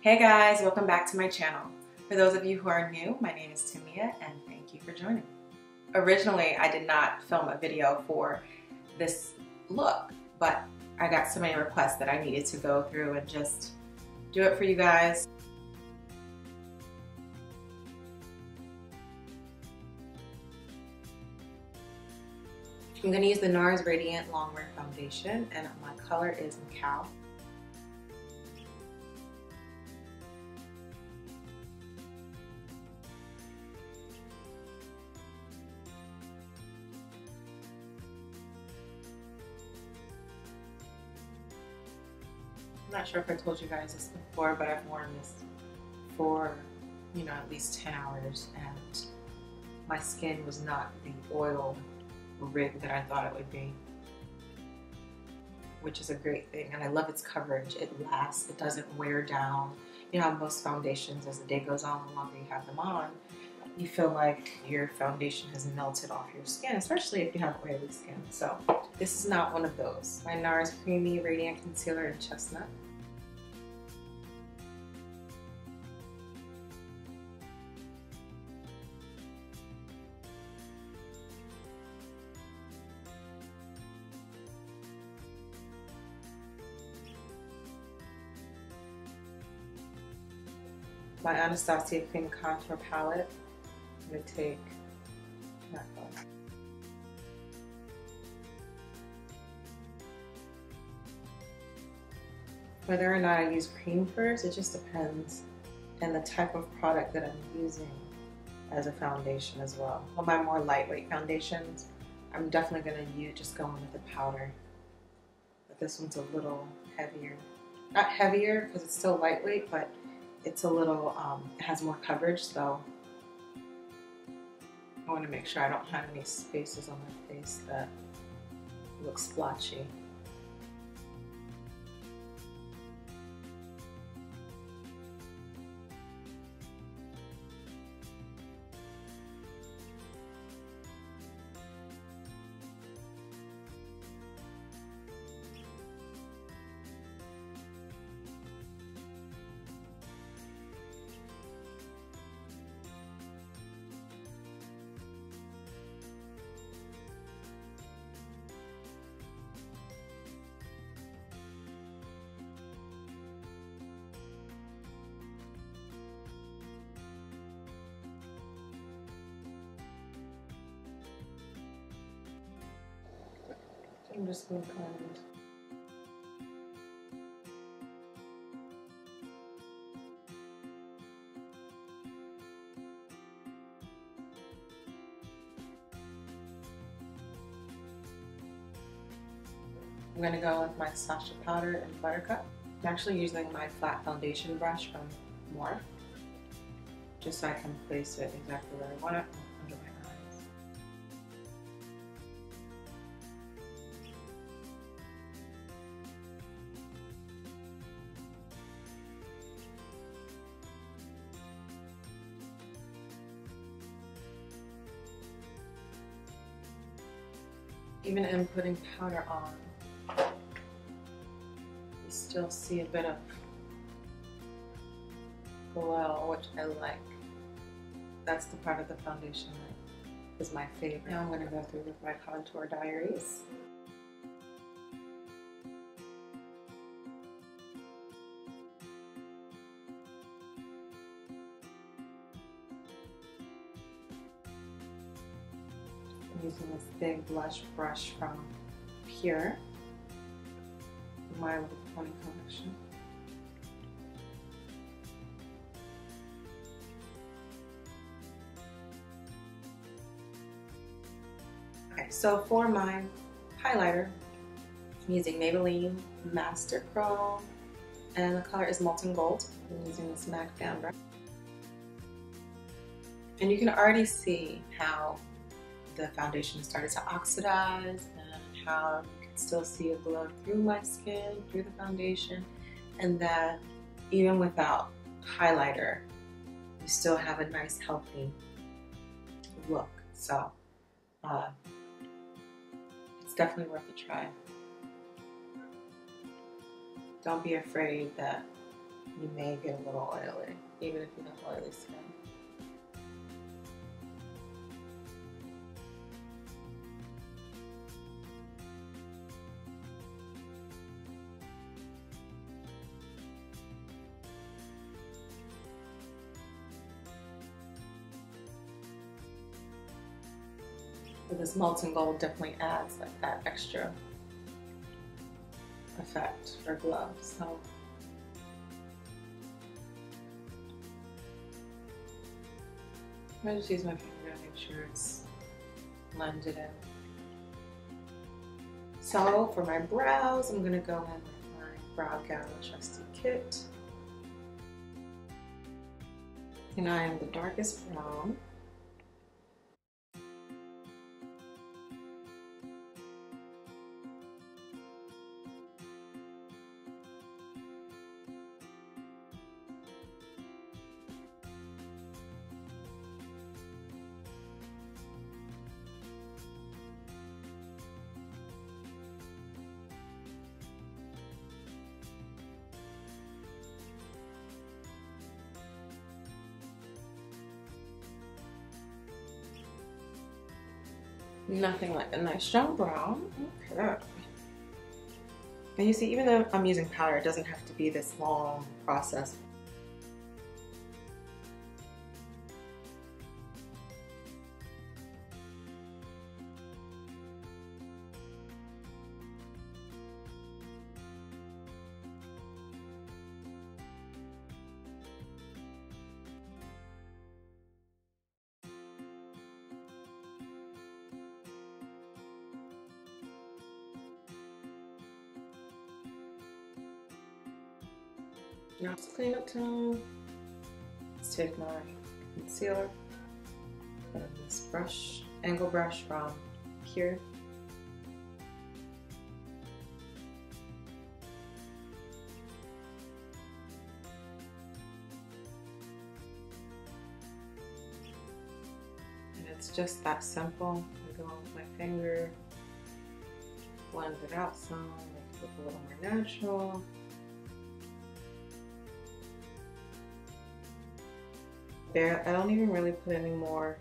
Hey guys, welcome back to my channel. For those of you who are new, my name is Tamia and thank you for joining. Originally, I did not film a video for this look, but I got so many requests that I needed to go through and just do it for you guys. I'm going to use the Nars Radiant Longwear Foundation and my color is Macao. I'm not sure if I told you guys this before, but I've worn this for, at least 10 hours and my skin was not the oil rig that I thought it would be, which is a great thing. And I love its coverage. It lasts, it doesn't wear down. You know how most foundations, as the day goes on, the longer you have them on, you feel like your foundation has melted off your skin, especially if you have oily skin. So this is not one of those. My Nars Creamy Radiant Concealer in Chestnut. My Anastasia Pur Contour Palette. I'm going to take that one. Whether or not I use cream first, it just depends, and the type of product that I'm using as a foundation as well. On my more lightweight foundations, I'm definitely going to just go in with the powder. But this one's a little heavier. Not heavier because it's still lightweight, but it's a little, it has more coverage, so I want to make sure I don't have any spaces on my face that look splotchy. I'm just going to I'm going to go with my Sacha powder and Buttercup. I'm actually using my flat foundation brush from Pore, just so I can place it exactly where I want it, under my eyes. Even in putting powder on, you still see a bit of glow, which I like. That's the part of the foundation that is my favorite. Now I'm going to go through with my Contour Diaries. I'm using this big blush brush from Pure, my little pony collection. Okay, so for my highlighter, I'm using Maybelline Master Pro, and the color is Molten Gold. I'm using this MAC fan brush. And you can already see how the foundation started to oxidize and how you can still see a glow through my skin, through the foundation, and that even without highlighter, you still have a nice healthy look. So it's definitely worth a try. Don't be afraid that you may get a little oily, even if you have oily skin. But this molten gold definitely adds like that extra effect for glow. So I just use my finger to make sure it's blended in. So for my brows, I'm gonna go in with my Brow Gala Trusty Kit. And I am the darkest brown. Nothing like a nice strong brown. Okay. And you see, even though I'm using powder, it doesn't have to be this long process. Now it's cleanup time. Let's take my concealer and this brush, angle brush from Pure. And it's just that simple. I go on with my finger, blend it out some, make it look a little more natural. I don't even really put any more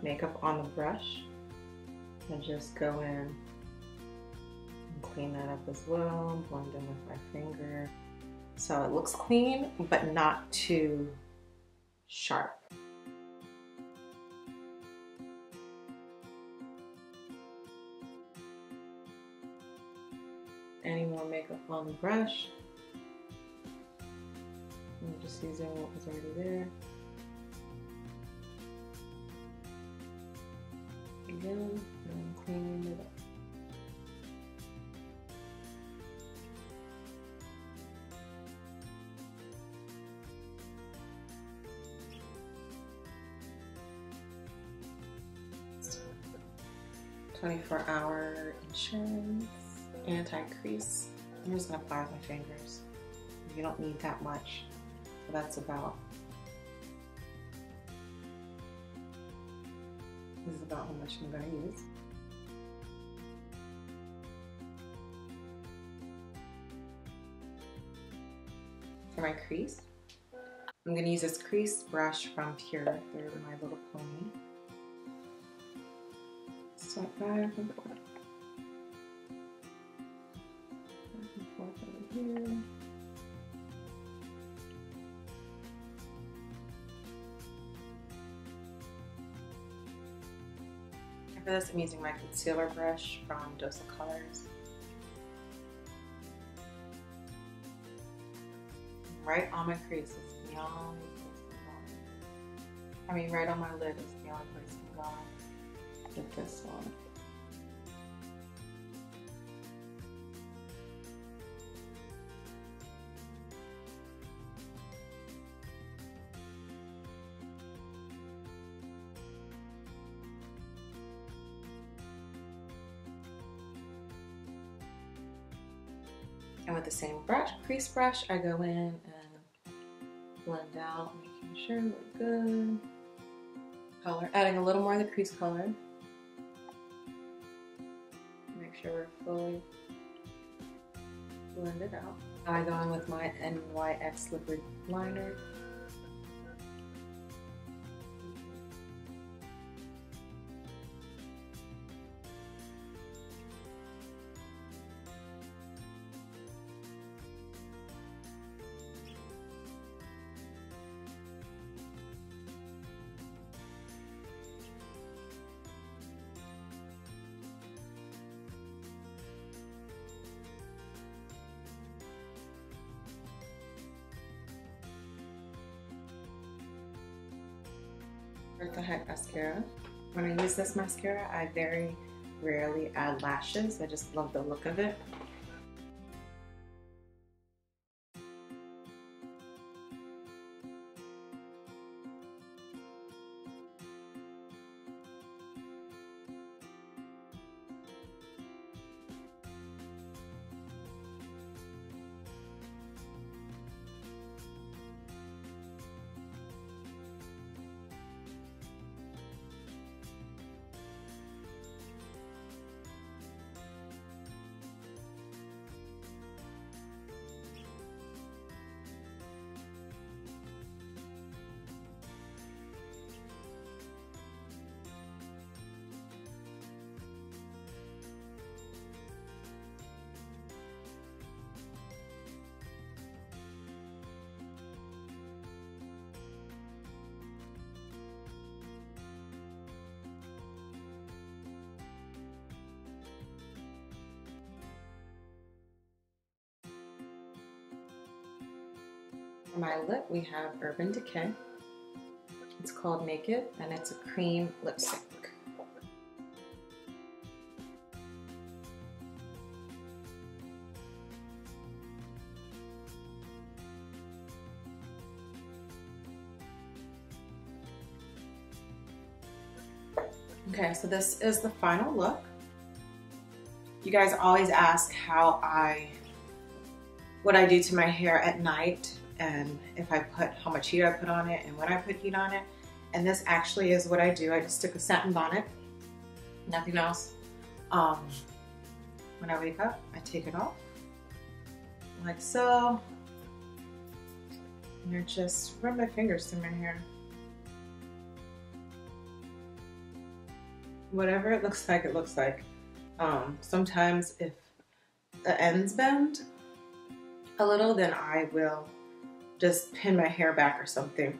makeup on the brush. I just go in and clean that up as well, blend in with my finger. So it looks clean, but not too sharp. Any more makeup on the brush. I'm just using what was already there. Again, and cleaning it up. "24-hour insurance, anti-crease." I'm just gonna apply with my fingers. You don't need that much, so that's about. This is about how much I'm going to use. For my crease, I'm going to use this crease brush from Pure. They're My Little Pony. Start back and forth. Back and forth over here. For this, I'm using my concealer brush from Dose of Colors. Right on my crease is the only place I'm going. I mean, right on my lid is the only place I'm going with this one. And with the same brush, crease brush, I go in and blend out, making sure we're good. Color, adding a little more of the crease color. Make sure we're fully blend it out. I go in with my NYX liquid liner. The Heck mascara. When I use this mascara, I very rarely add lashes. I just love the look of it. For my lip, we have Urban Decay. It's called Naked, and it's a cream lipstick. Okay, so this is the final look. You guys always ask what I do to my hair at night, and if I put, how much heat I put on it, and when I put heat on it. And this actually is what I do. I just took a satin bonnet, nothing else. When I wake up, I take it off, like so. And I just run my fingers through my hair. Whatever it looks like, it looks like. Sometimes if the ends bend a little, then I will just pin my hair back or something,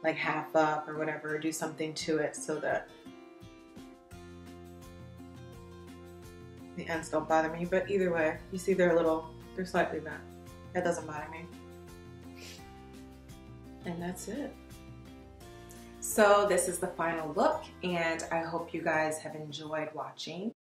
like half up or whatever, or do something to it so that the ends don't bother me. But either way, you see they're slightly bent. That doesn't bother me. And that's it. So this is the final look, and I hope you guys have enjoyed watching.